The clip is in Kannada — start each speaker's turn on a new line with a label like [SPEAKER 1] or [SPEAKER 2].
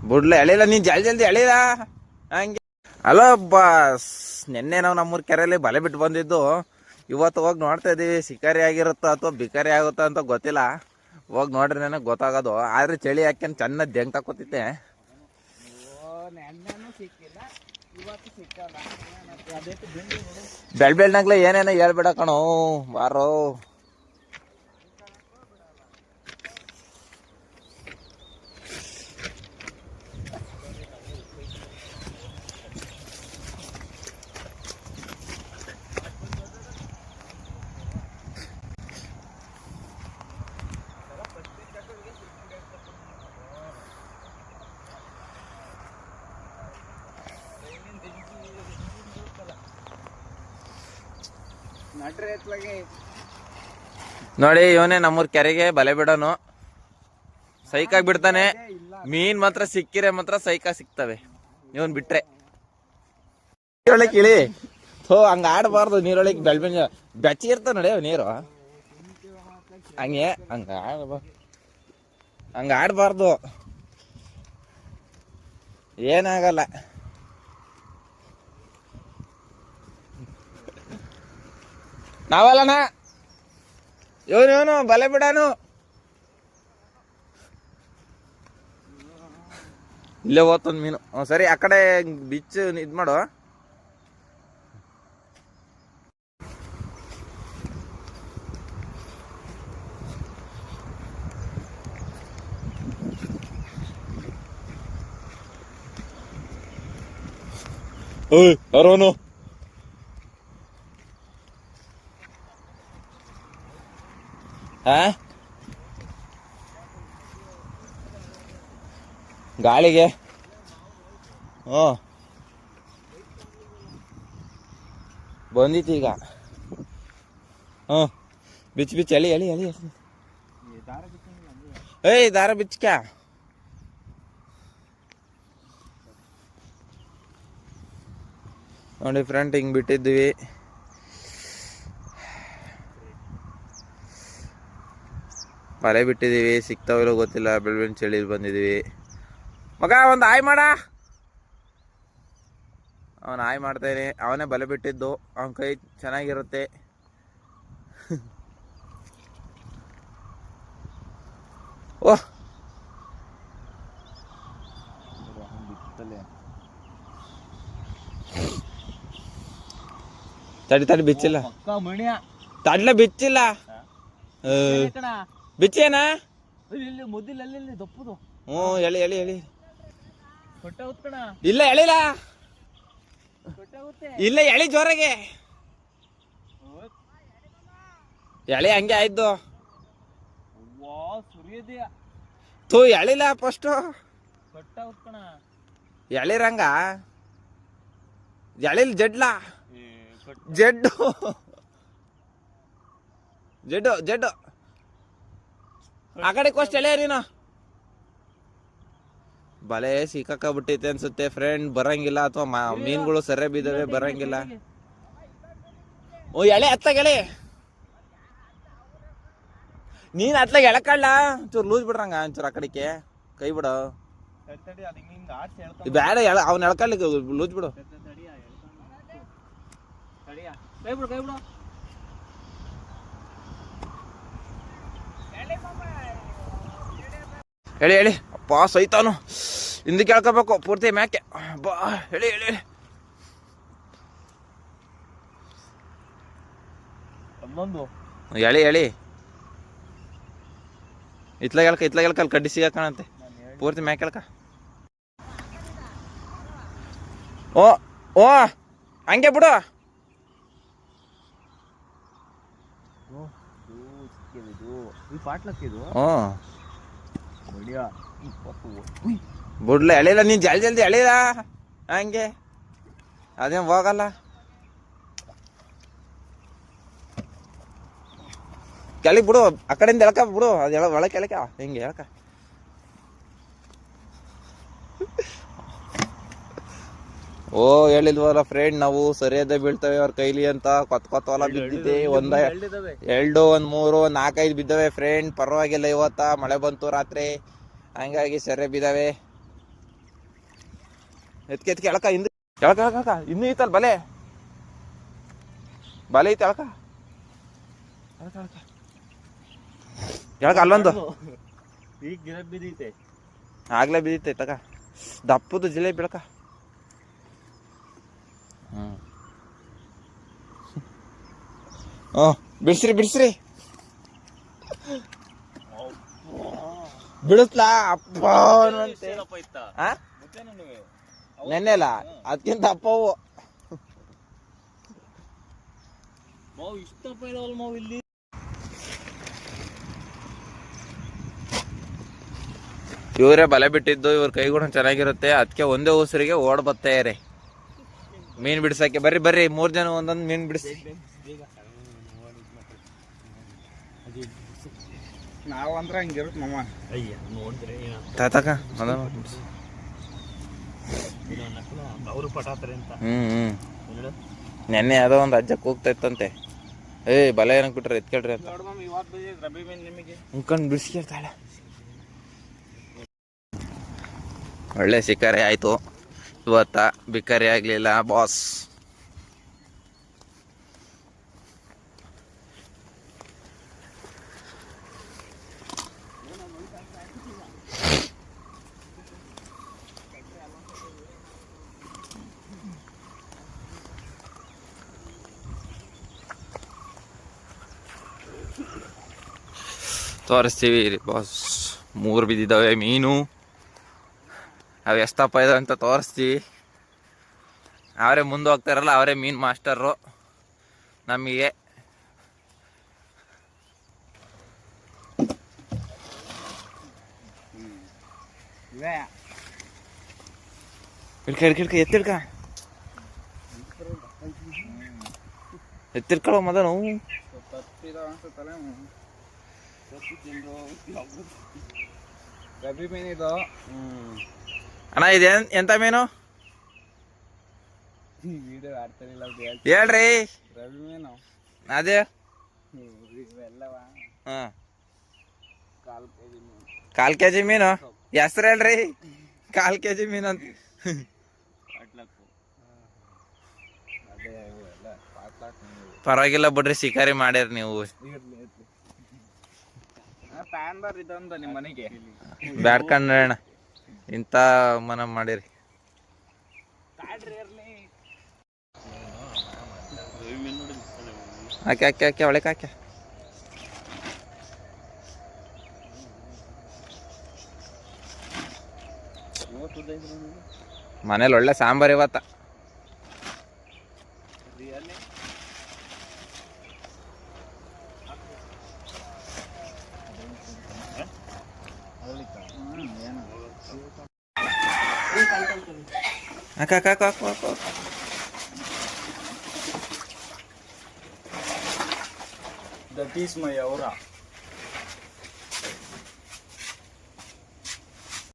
[SPEAKER 1] ಬಿಡ್ಲ ಎಳಿಲ್ಲ ನೀನ್ ಜಲ್ದಿ ಎಳಿಲ್ಲ ಹಂಗೆ. ಅಲೋ ಬಾಸ್, ನಿನ್ನೆ ನಾವು ನಮ್ಮೂರ್ ಕೆರೆಯಲ್ಲಿ ಬಲೆ ಬಿಟ್ಟು ಬಂದಿದ್ದು. ಇವತ್ತು ಹೋಗಿ ನೋಡ್ತಾ ಇದೀವಿ, ಶಿಕಾರಿ ಆಗಿರುತ್ತೋ ಅಥವಾ ಬಿಕಾರಿ ಆಗುತ್ತೋ ಅಂತ ಗೊತ್ತಿಲ್ಲ. ಹೋಗಿ ನೋಡ್ರಿ ನನಗೆ ಗೊತ್ತಾಗೋದು. ಆದ್ರೆ ಚಳಿ ಹಾಕ್ಯನ್ ಚೆನ್ನಾಗಿ ದೆಂಗ್ ತಕೋತಿತ್ತೆ. ಬೆಳ್ನಾಗ್ಲ ಏನೇನೋ ಹೇಳ್ಬೇಡ ಕಣೋ ಬಾರೋ. ನೋಡಿ ಇವನೇ ನಮ್ಮೂರ್ ಕೆರೆಗೆ ಬಲೆ ಬಿಡೋನು. ಸೈಕಾಗ್ ಬಿಡ್ತಾನೆ. ಮೀನ್ ಮಾತ್ರ ಸಿಕ್ಕಿರೆ ಮಾತ್ರ ಸೈಕಾ ಸಿಗ್ತವೆ. ಇವನ್ ಬಿಟ್ರೆ ನೀರೊಳಗೆ ಇಳಿ. ಹಂಗ ಆಡಬಾರ್ದು ನೀರೊಳಗೆ. ಬೆಚ್ಚಿ ಇರ್ತಾವ ನಡೆಯೋ ನೀರು. ಹಂಗ ಆಡಬಾರ್ದು. ಏನಾಗಲ್ಲ. ನಾವಲ್ಲಣ್ಣ, ಇವನು ಬಲೆ ಬಿಡಾನು. ಇಲ್ಲೇ ಹೋಗ್ತಂದ್ ಮೀನು. ಸರಿ, ಆ ಕಡೆ ಬಿಚ್ ಇದ್ ಮಾಡು. ಅರೋನು ಗಾಳಿಗೆ ಬಂದಿತ್ತು ಈಗ. ಬಿಚ್ಚ ಎಳಿ ದಾರ ಬಿಚ್ಚ. ನೋಡಿ ಫ್ರೆಂಡ್, ಹಿಂಗ್ ಬಿಟ್ಟಿದ್ವಿ. ಬಲೆ ಬಿಟ್ಟಿದೀವಿ. ಸಿಗ್ತಾವಿಲ್ಲ ಗೊತ್ತಿಲ್ಲ. ಬೆಳ್ಬಿನ ಚಳಿಲಿ ಬಂದಿದೀವಿ. ಮಗ ಒಂದು ಆಯ್ ಮಾಡ. ಅವನು ಆಯ್ ಮಾಡ್ತೇನೆ. ಅವನೇ ಬಲೆ ಬಿಟ್ಟಿದ್ದು. ಅವನ ಕೈ ಚೆನ್ನಾಗಿರುತ್ತೆ. ಓಹ್, ತಡಿ ಬಿಚ್ಚಿಲ್ಲ. ತಡ್ಲೆ ಬಿಚ್ಚಿಲ್ಲ. ಬಿಚ್ಚೇನ? ಎಳಿ ಇಲ್ಲ, ಎಳಿಲ್ಲ. ಇಲ್ಲ, ಎಳಿ ಜೋರಾಗೆ. ಎಳಿ ಹಂಗೆ ಆಯ್ತು. ಎಳಿಲ್ಲ ಫಸ್ಟ್. ಎಳಿರಂಗ ಎಳಿಲ್ ಜಡ್ಲ. ಜಡ್ಡು ಆ ಕಡೆ ಕೋಸ್ಟ್ ಎಳೆಯರಿನ. ಬಲೆ ಸಿಕ್ಕಾಕಬಿಟ್ಟೈತೆ ಅನ್ಸುತ್ತೆ ಫ್ರೆಂಡ್. ಬರಂಗಿಲ್ಲ, ಅಥವಾ ಮೀನ್ಗಳು ಸೆರೆ ಬಿದ್ದವೆ, ಬರಂಗಿಲ್ಲ. ಎಳೆ ಹತ್ತಗೆಳೆ. ನೀನ್ ಹತ್ಲಾಗ ಎಳಕಳ್ಳ. ಒಂಚೂರು ಲೂಸ್ ಬಿಡ್ರಂಗ. ಒಂಚೂರು ಆ ಕಡೆಗೆ ಕೈ ಬಿಡು. ಬ್ಯಾಡ, ಅವ್ನ ಎಳ್ಕೊಳ್ಳಿಕ್ಕೆ ಲೂಸ್ ಬಿಡು. ಹೇಳಿ ಅಪ್ಪ, ಸೈತಾನು. ಹಿಂದಕ್ಕೆ ಎಳ್ಕೋಬೇಕು ಪೂರ್ತಿ ಮ್ಯಾಕೆ. ಬಾ, ಹೇಳಿ ಹೇಳಿ. ಇತ್ಲಾಗ ಎಳ್ಕ ಕಡ್ಡಿ ಸಿಗಾಕಣಂತೆ. ಪೂರ್ತಿ ಮ್ಯಾಕೆ ಎಳ್ಕ. ಓ ಹಂಗೆ ಬಿಡು. ಬಿಡ್ಲ ಎಳಿಲ್ಲ. ನೀನ್ ಜಲ್ದಿ ಎಳಿಲ್ಲ ಹಂಗೆ. ಅದೇನ್ ಹೋಗಲ್ಲ. ಕೆಳಗೆ ಬಿಡು. ಆ ಕಡೆಯಿಂದ ಎಳ್ಕ ಬಿಡು. ಅದು ಒಳಗೆ ಎಳಕ. ಹಿಂಗೆ ಎಳ್ಕ. ಹೇಳಿಲ್ವಲ್ಲ ಫ್ರೆಂಡ್, ನಾವು ಸರಿಯಾದ ಬೀಳ್ತವೆ ಅವ್ರ ಕೈಲಿ ಅಂತ. ಕೊತ್ತಲ್ಲ ಬಿದ್ದಿದೆ. ಒಂದ್ 2, 1, 3, 4, 5 ಬಿದ್ದವೆ ಫ್ರೆಂಡ್. ಪರವಾಗಿಲ್ಲ. ಇವತ್ತ ಮಳೆ ಬಂತು ರಾತ್ರಿ. ಹಂಗಾಗಿ ಸೆರೆ ಬಿದ್ದಾವೆ. ಎತ್ಕೆ ಎಳ್ಕ ಹಿಂದೆ ಎಳ್ಕ ಇನ್ನೂ ಐತಲ್ ಬಲೆ ಐತೆ ಎಳ್ಕ ಅಲ್ಲೊಂದು
[SPEAKER 2] ಈಗ ಗಿಡ ಬಿದ್ದೈತೆ,
[SPEAKER 1] ಆಗ್ಲೇ ಬಿದ್ದೈತೆ ತಗ ದಪ್ಪದು ಜಿಲೇಬಿ ಬೆಳಕ. ಬಿಡ್ಸ್ರಿ ಬಿಡಿಸ್ಲಾ ಅಪ್ಪ ನೆನ್ನೆಲ್ಲ ಅದಕ್ಕಿಂತ ಅಪ್ಪವು
[SPEAKER 2] ಇಷ್ಟಪ್ಪ ಇದಾವಲ್ಲ ಮಾವು ಇಲ್ಲಿ.
[SPEAKER 1] ಇವರೇ ಬಲೆ ಬಿಟ್ಟಿದ್ದು, ಇವ್ರ ಕೈಗುಣ ಚೆನ್ನಾಗಿರುತ್ತೆ. ಅದಕ್ಕೆ ಒಂದೇ ಉಸಿರಿಗೆ ಓಡ್ ಬರ್ತಾರೆ ಮೀನ್ ಬಿಡ್ಸಕ್ಕೆ. ಬರ್ರಿ 3 ಜನ ಒಂದೊಂದು ಮೀನ್ ಬಿಡಿಸಿ.
[SPEAKER 2] ನಾವು ಅಂದ್ರೆ ಹಂಗಿರುತ್ತೆ ಮಮ್ಮ. ಅಯ್ಯ ನೋಡಿದ್ರೆ
[SPEAKER 1] ತಾತಕ
[SPEAKER 2] ಅವರು ಪಟಾತಾರೆ ಅಂತ.
[SPEAKER 1] ನೆನ್ನೆ ಯಾವುದೋ ಒಂದು ಅಜ್ಜಕ್ಕೆ ಹೋಗ್ತಾ ಇತ್ತಂತೆ. ಬಲೆ ಏನಕ್ಕೆ ಬಿಟ್ರೆ ಎತ್ಕೊಳ್ರಿ ಅಂತ ಉಂಕಂಡು ಬಿಡಿಸ್ಕೊಳ್ತಾಳೆ. ಒಳ್ಳೆ ಶಿಕಾರಿ ಆಯ್ತು ಇವತ್ತ, ಬಿಕಾರಿ ಆಗ್ಲಿಲ್ಲ ಬಾಸ್. ತೋರಿಸ್ತೀವಿ ಬಾಸ್. 3 ಬಿದ್ದಿದ್ದಾವೆ ಮೀನು. ಅವು ಎಷ್ಟಪ್ಪ ಇದೆ ಅಂತ ತೋರಿಸ್ತೀವಿ. ಅವರೇ ಮುಂದೆ ಹೋಗ್ತಾರಲ್ಲ, ಅವರೇ ಮೀನು ಮಾಸ್ಟರು ನಮಗೆ. ಎತ್ತಿರ್ಕೊಳ್ಳೋ ಮೊದಲು
[SPEAKER 2] ರಬಿ ಮೀನಿದು.
[SPEAKER 1] ಅಣ್ಣ ಇದೆ ಎಂತ ಮೀನು
[SPEAKER 2] ವಿಡಿಯೋ ಆಡ್ತಾರಿಲ್ಲ
[SPEAKER 1] ಹೇಳ್ರಿ.
[SPEAKER 2] ರಬಿ ಮೀನು
[SPEAKER 1] ಅದೇ
[SPEAKER 2] ಇವೆಲ್ಲವ.
[SPEAKER 1] ಕಾಲ್ ಕೆಜಿ ಮೀನು ಹೆಸ್ರು ಹೇಳ್ರಿ. 1/4 ಕೆಜಿ ಮೀನು ಅಂತ. ಪರವಾಗಿಲ್ಲ ಬಿಡ್ರಿ, ಶಿಕಾರಿ ಮಾಡ್ಯಾರ ನೀವು.
[SPEAKER 2] ನಿಮ್ಮ ಮನೆಗೆ
[SPEAKER 1] ಬ್ಯಾಡ್ಕಂಡ್ರಣ್ಣ ಇಂಥ ಮನ ಮಾಡಿರಿ. ಹಾಕಿ ಒಳಗೆ ಹಾಕಿ. ಮನೇಲಿ ಒಳ್ಳೆ ಸಾಂಬಾರು ಇವತ್ತ.
[SPEAKER 2] That is my aura.